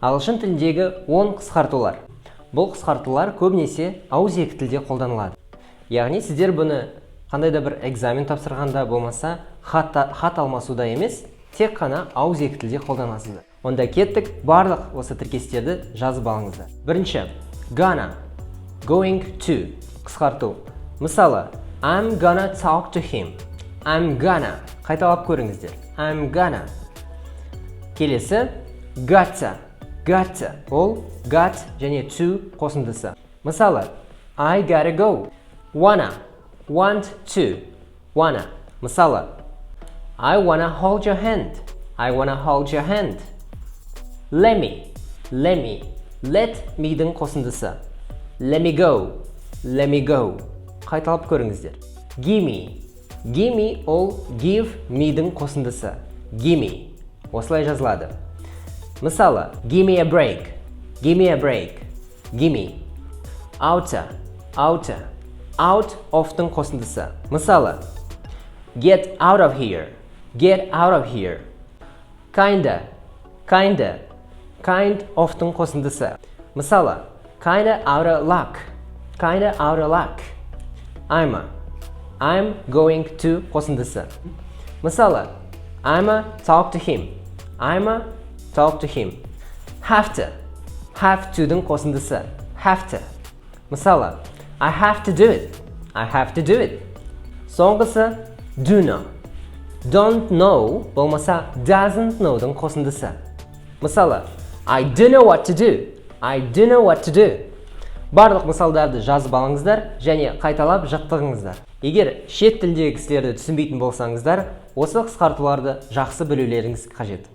Ағылшын тіліндегі 10 қысқартулар. Бұл қысқартулар көбінесе ауызекі тілде қолданылады. Яғни сіздер бұны қандай да бір экзамен тапсырғанда болмаса хат алмасуда емес, тек қана ауызекі тілде қолданасыздар. Онда кеттік, барлық осы тіркестерді жазып алыңыздар. Бірінші, gonna, going to қысқарту. Мысалы, I'm gonna talk to him. I'm gonna. Қайталап көріңіздер. I'm gonna. Келесі, gotta. Gotta. Ол got және to қосындысы. Мысалы, I gotta go. Wanna. Want to. Wanna. Мысалы, I wanna hold your hand. I wanna hold your hand. Let me. Let me. Let me'дің қосындысы. Let me go. Let me go. Қайталап көріңіздер. Gimme. Gimme ол give me'дің қосындысы. Gimme. Осылай жазылады. Мысалы, give me a break. Give me a break. Gimme. Outer. Outer. Out of-тың қосындысы. Мысалы, get out of here. Get out of here. Kinda. Kinda. Kind of-тың қосындысы. Мысалы, kinda out of luck. Kinda out of luck. I'm going to қосындысы. Мысалы, I'ma talk to him. I'ma talk to him. Have to. Have to-дің қосындысы. Have to. Мысалы, I have to do it. I have to do it. Соңғысы, dunno. Don't know болмаса doesn't know-дің қосындысы. Мысалы, I don't know what to do. I don't know what to do. Барлық мысалдарды жазып алыңыздар және қайталап жаттығыңыздар. Егер шет тілдегі кісілерді түсінбейтін болсаңыздар, осы қысқартуларды жақсы білулеріңіз қажет.